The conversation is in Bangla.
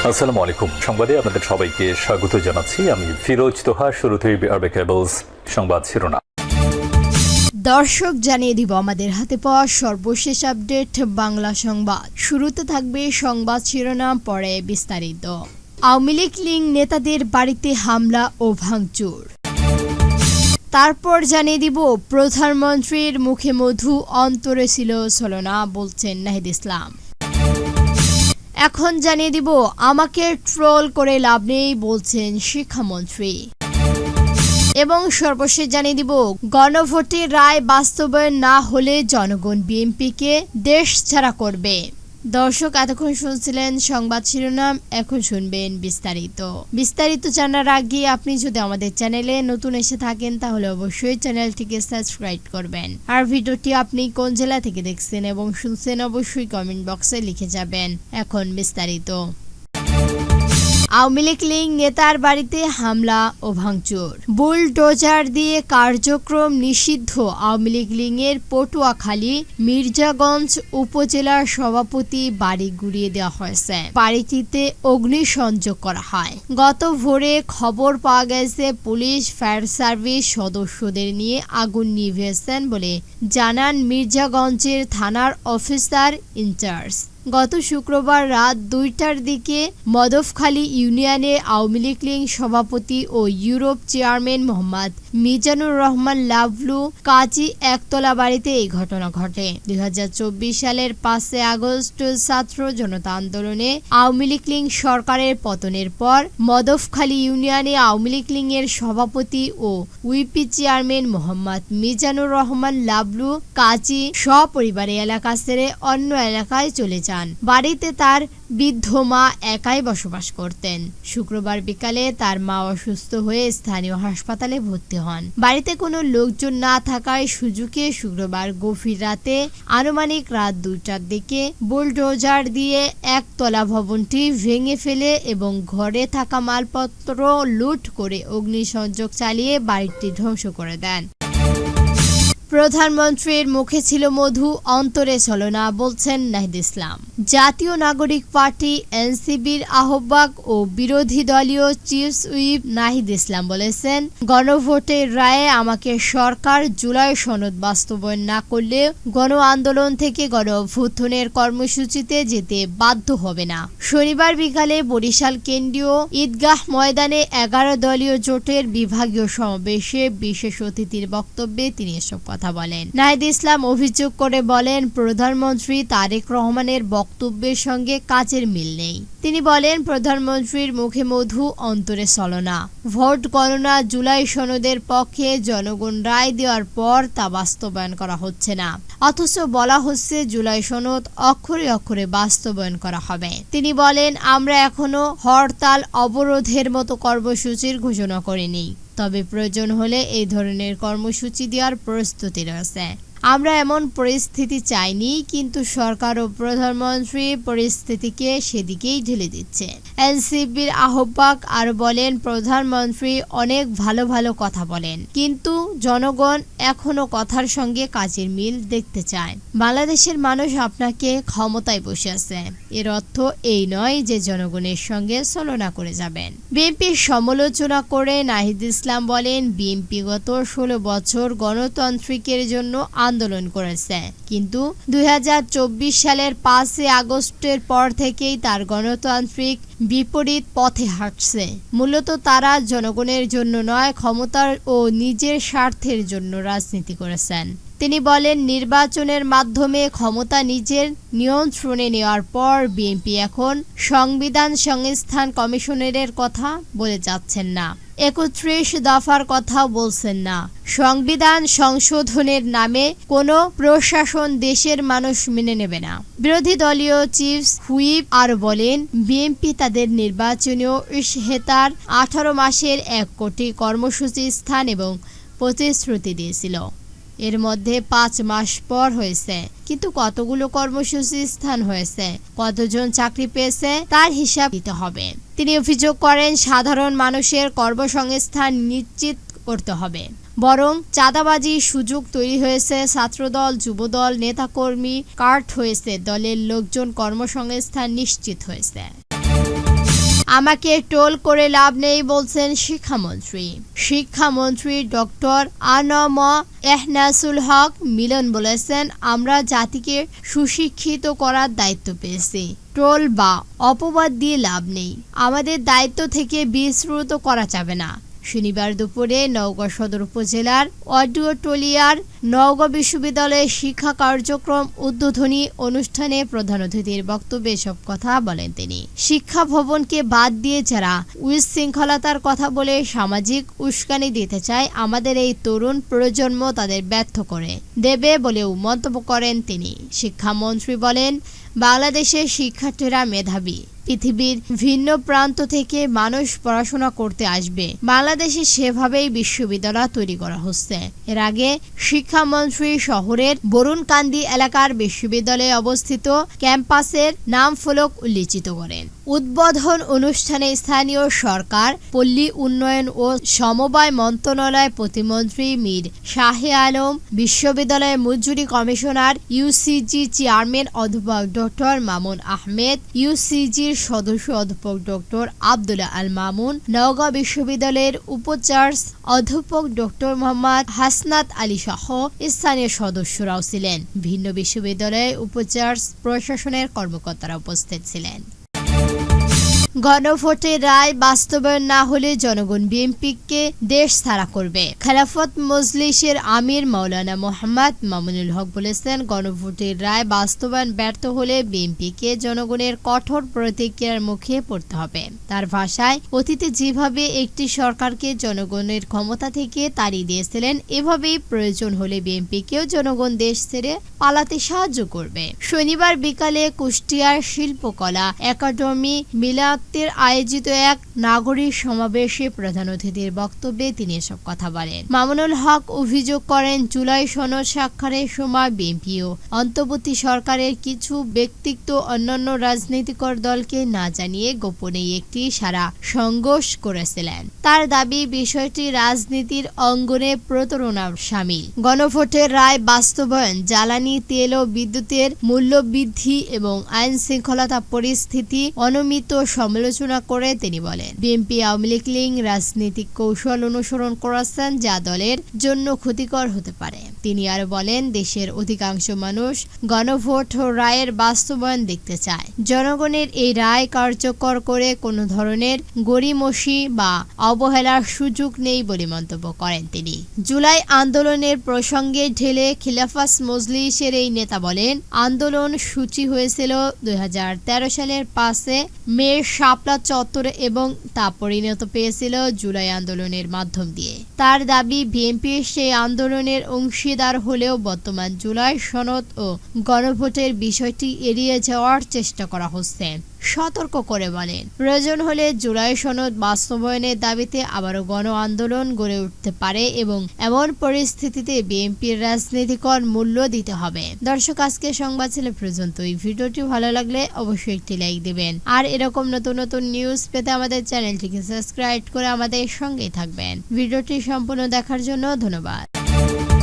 আসসালামু আলাইকুম। সংবাদে আপনাদের সবাইকে স্বাগত জানাচ্ছি। আমি ফিরোজ তোহা। শুরুতেই আরবে কেবলস সংবাদ শিরোনাম। দর্শক, জানিয়ে দিব আমাদের হাতে পাওয়া সর্বশেষ আপডেট বাংলা সংবাদ। শুরুতে থাকবে সংবাদ শিরোনাম, পরে বিস্তারিত। আওয়ামী লীগ নেতাদের বাড়িতে হামলা ও ভাঙচুর। তারপর জানিয়ে দিব প্রধানমন্ত্রীর মুখে মধু, অন্তরে ছিল ছলনা, বলছেন নাহিদ ইসলাম। এখন জানিয়ে দিব আমাকে ট্রোল করে লাভ নেই, বলছেন শিক্ষামন্ত্রী। এবং সর্বশেষ জানিয়ে দিব গণভোটের রায় বাস্তবায়ন না হলে জনগণ বিএনপিকে দেশ ছাড়া করবে। দর্শক, এতক্ষণ শুনছিলেন সংবাদ শিরোনাম, এখন শুনবেন বিস্তারিত জানার আগে আপনি যদি আমাদের চ্যানেলে নতুন এসে থাকেন তাহলে অবশ্যই চ্যানেলটিকে সাবস্ক্রাইব করবেন। আর ভিডিওটি আপনি কোন জেলা থেকে দেখছেন এবং শুনছেন অবশ্যই কমেন্ট বক্সে লিখে যাবেন। এখন বিস্তারিত। আওয়ামী লীগ নেতার বাড়িতে হামলা ও ভাঙচুর। বুলডোজার দিয়ে কার্যক্রম নিষিদ্ধ আওয়ামী লীগের পটুয়াখালী মির্জাগঞ্জ উপজেলার সভাপতি বাড়ি গুড়িয়ে দেওয়া হয়েছে। বাড়িটিতে অগ্নিসংযোগ করা হয়। গত ভোরে খবর পাওয়া গেছে পুলিশ ফায়ার সার্ভিস সদস্যদের নিয়ে আগুন নিভিয়েছেন বলে জানান মির্জাগঞ্জের থানার অফিসার ইনচার্জ। গত শুক্রবার রাত 2টার দিকে মদফখালী ইউনিয়নে আওয়ামী লীগ সভাপতি ও ইউরোপ চেয়ারম্যান মোহাম্মদ মিজানুর রহমান লাভলু কাজী একতলা বাড়িতে এই ঘটনা ঘটে। 2024 সালের 5 আগস্ট ছাত্র জনতা আন্দোলনে আওয়ামী লীগ সরকারের পতনের পর মদফখালী ইউনিয়নে আওয়ামী লীগের সভাপতি ও উইপি চেয়ারম্যান মোহাম্মদ মিজানুর রহমান লাভলু কাজী সপরিবারে এলাকা ছেড়ে অন্য এলাকায় চলে যান। বাড়িতে তার বৃদ্ধ মা একাই বসবাস করতেন। শুক্রবার বিকালে তার মা অসুস্থ হয়ে স্থানীয় হাসপাতালে ভর্তি হন। বাড়িতে কোনো লোকজন না থাকায় সুযোগে শুক্রবার গভীর রাতে আনুমানিক রাত 2টার দিকে বুলডোজার দিয়ে একতলা ভবনটি ভেঙে ফেলে এবং ঘরে থাকা মালপত্র লুট করে অগ্নিসংযোগ চালিয়ে বাড়িটি ধ্বংস করে দেন। প্রধানমন্ত্রীর মুখে ছিল মধু, অন্তরে ছলনা, বলছেন নাহিদ ইসলাম। জাতীয় নাগরিক পার্টি এনসিবির আহ্বায়ক ও বিরোধী দলীয় চিফ হুইপ নাহিদ ইসলাম বলেছেন, গণভোটের রায়ে আমাকে সরকার জুলাই সনদ বাস্তবায়ন না করলে গণ আন্দোলন থেকে গণ অভ্যুত্থানের কর্মসূচিতে যেতে বাধ্য হবে না। শনিবার বিকালে বরিশাল কেন্দ্রীয় ঈদগাহ ময়দানে 11 দলীয় জোটের বিভাগীয় সমাবেশে বিশেষ অতিথির বক্তব্যে তিনি এসব কথা বলেন। নাহিদ ইসলাম অভিযোগ করে বলেন, প্রধানমন্ত্রী তারেক রহমানের বক্তব্যের সঙ্গে কাজের মিল নেই। তিনি বলেন, প্রধানমন্ত্রীর মুখে মধু, অন্তরে ছলনা। ভোট গণনা জুলাই সনদের পক্ষে, জনগণ রায় দেওয়ার পর তা বাস্তবায়ন করা হচ্ছে না, অথচ বলা হচ্ছে জুলাই সনদ অক্ষরে অক্ষরে বাস্তবায়ন করা হবে। তিনি বলেন, আমরা এখনো হরতাল অবরোধের মতো কর্মসূচির ঘোষণা করিনি, তবে প্রয়োজন হলে এই ধরনের কর্মসূচি দেওয়ার প্রস্তুতি রয়েছে। আমরা এমন পরিস্থিতি চাইনি, কিন্তু সরকার ও প্রধানমন্ত্রী পরিস্থিতিকে সেদিকেই ঢেলে দিচ্ছে। এনসিবির আহ্বায়ক আরো বলেন, প্রধানমন্ত্রী অনেক ভালো ভালো কথা বলেন, কিন্তু জনগণ এখনো কথার সঙ্গে কাজের মিল দেখতে চায়। বাংলাদেশের মানুষ আপনাকে ক্ষমতায় বসে আছে, এর অর্থ এই নয় যে জনগণের সঙ্গে ছলনা করে যাবেন। বিএনপির সমালোচনা করে নাহিদ ইসলাম বলেন, বিএনপি গত 16 বছর গণতান্ত্রিকের জন্য আন্দোলন করেছে, কিন্তু 2024 সালের 5 আগস্টের পর থেকেই তার গণতান্ত্রিক বিপরীত পথে হাঁটছে। মূলত তারা জনগণের জন্য নয়, ক্ষমতার ও নিজের স্বার্থের জন্য রাজনীতি করেছেন। তিনি বলেন, নির্বাচনের মাধ্যমে ক্ষমতা নিজের নিয়ন্ত্রণে নেওয়ার পর বিএনপি এখন সংবিধান সংস্থান কমিশনের কথা বলে যাচ্ছেন না, 31 দফার কথাও বলছেন না। সংবিধান সংশোধনের নামে কোনো প্রশাসন দেশের মানুষ মেনে নেবে না। বিরোধী দলীয় চিফ হুইপ আরো বলেন, বিএনপি তাদের নির্বাচনীয় ইশতেহার 18 মাসের 1 কোটি কর্মসূচি স্থান এবং প্রতিশ্রুতি দিয়েছিল। এর মধ্যে 5 মাস পর হয়েছে, কিন্তু কতগুলো কর্মসূচি স্থান হয়েছে, কতজন চাকরি পেয়েছে তার হিসাব দিতে হবে। তিনি অভিযোগ করেন, সাধারণ মানুষের কর্মসংস্থান নিশ্চিত করতে হবে, বরং চাঁদাবাজি সুযোগ তৈরি হয়েছে। ছাত্রদল, যুবদল, নেতাকর্মী কাট হয়েছে, দলের লোকজন কর্মসংস্থান নিশ্চিত হয়েছে। আমাকে টোল করে লাভ নেই বলছেন শিক্ষামন্ত্রী। শিক্ষামন্ত্রী ডক্টর আনম এহনাসুল হক মিলন বলেছেন, আমরা জাতিকে সুশিক্ষিত করার দায়িত্ব পেয়েছি। টোল বা অপবাদ দিয়ে লাভ নেই। আমাদের দায়িত্ব থেকে বিস্মৃত করা যাবে না। শনিবার দুপুরে নওগাঁ সদর উপজেলার অডিওটলিয়ার নওগাঁ বিশ্ববিদ্যালয়ের শিক্ষা কার্যক্রম উদ্বোধনী অনুষ্ঠানে প্রধান অতিথির বক্তব্যে সব কথা বলেন তিনি। শিক্ষা ভবনকে বাদ দিয়ে যারা উচ্ছৃঙ্খলতার কথা বলে সামাজিক উস্কানি দিতে চায়, আমাদের এই তরুণ প্রজন্ম তাদের ব্যর্থ করে দেবে বলেও মন্তব্য করেন তিনি। শিক্ষামন্ত্রী বলেন, বাংলাদেশের শিক্ষার্থীরা মেধাবী। পৃথিবীর ভিন্ন প্রান্ত থেকে মানুষ পড়াশোনা করতে আসবে। বাংলাদেশে সেভাবেই বিশ্ববিদ্যালয় তৈরি করা হচ্ছে। এর আগে শিক্ষামন্ত্রী শহরের বরুণকান্দি এলাকার বিশ্ববিদ্যালয়ে অবস্থিত ক্যাম্পাসের নাম ফলক উন্মোচিত করেন। উদ্বোধন অনুষ্ঠানে স্থানীয় সরকার, পল্লী উন্নয়ন ও সমবায় মন্ত্রণালয় প্রতিমন্ত্রী মীর শাহে আলম, বিশ্ববিদ্যালয়ের মঞ্জুরি কমিশনার, ইউসিজি চেয়ারম্যান অধ্যাপক ডক্টর মামুন আহমেদ, ইউসিজির সদস্য অধ্যাপক ডক্টর আব্দুল্লাহ আল মামুন, নওগাঁ বিশ্ববিদ্যালয়ের উপাচার্য অধ্যাপক ডক্টর মোহাম্মদ হাসনাত আলী সহ স্থানীয় সদস্যরাও ছিলেন। ভিন্ন বিশ্ববিদ্যালয়ের উপাচার্য প্রশাসনের কর্মকর্তারা উপস্থিত ছিলেন। গণভোটের রায় বাস্তবায়ন না হলে জনগণ বিএনপিকে দেশ ছাড়া করবে। খেলাফত মজলিসের আমির মাওলানা মোহাম্মদ মামুনুল হক বলেছেন, গণভোটের রায় বাস্তবায়ন ব্যর্থ হলে বিএনপিকে জনগণের কঠোর প্রতিক্রিয়ার মুখে পড়তে হবে। তার ভাষায়, অতীতে যেভাবে একটি সরকারকে জনগণের ক্ষমতা থেকে তাড়িয়ে দিয়েছিলেন, এভাবেই প্রয়োজন হলে বিএনপিকেও জনগণ দেশ ছেড়ে পালাতে সাহায্য করবে। শনিবার বিকালে কুষ্টিয়ার শিল্পকলা একাডেমি মিলাদ আয়োজিত এক নাগরিক সমাবেশে প্রধান অতিথির বক্তব্যে তিনি এসব কথা বলেন। মামুনুল হক অভিযোগ করেন, জুলাই সনদ স্বাক্ষরের সময় বিএনপি ও অন্তর্বর্তী সরকারের কিছু ব্যক্তিত্ব অন্যান্য রাজনৈতিক দলকে না জানিয়ে গোপনে একটি সারা সংঘর্ষ করেছিলেন। তার দাবি, বিষয়টি রাজনীতির অঙ্গনে প্রতারণার শামিল। গণভোটের রায় বাস্তবায়ন, জ্বালানি তেল ও বিদ্যুতের মূল্য বৃদ্ধি এবং আইন শৃঙ্খলতা পরিস্থিতি অনিয়মিত সমালোচনা করে তিনি বলেন, বিএনপি আওয়ামী লীগ রাজনৈতিক কৌশল অনুসরণ করেছেন যা দলের জন্য ক্ষতিকর হতে পারে। তিনি আরো বলেন, দেশের অধিকাংশ মানুষ গণভোট রায়ের বাস্তবায়ন দেখতে চায়। জনগণের এই রায় কার্যকর করে কোনো ধরনের গড়িমসি বা অবহেলার সুযোগ নেই বলে মন্তব্য করেন তিনি। জুলাই আন্দোলনের প্রসঙ্গে ঢেলে খিলাফত মজলিসের এই নেতা বলেন, আন্দোলন সূচি হয়েছিল 2013 সালের 5 মে শাপলা চত্বরে এবং তা পরিণত পেয়েছিল জুলাই আন্দোলনের মাধ্যম দিয়ে। তার দাবি, বিএনপি সেই আন্দোলনের অংশীদার হলেও বর্তমান জুলাই সনদ ও গণভোটের বিষয়টি এড়িয়ে যাওয়ার চেষ্টা করা হচ্ছে। সতর্ক করে বলেন, প্রয়োজন হলে জুলাই সনদ বাস্তবায়নের দাবিতে আবারও গণ আন্দোলন গড়ে উঠতে পারে এবং এমন পরিস্থিতিতে বিএনপির রাজনীতিকর মূল্য দিতে হবে। দর্শক, আজকে সংবাদ ছিল পর্যন্ত। এই ভিডিওটি ভালো লাগলে অবশ্যই একটি লাইক দিবেন আর এরকম নতুন নতুন নিউজ পেতে আমাদের চ্যানেলটিকে সাবস্ক্রাইব করে আমাদের সঙ্গেই থাকবেন। ভিডিওটি সম্পূর্ণ দেখার জন্য ধন্যবাদ।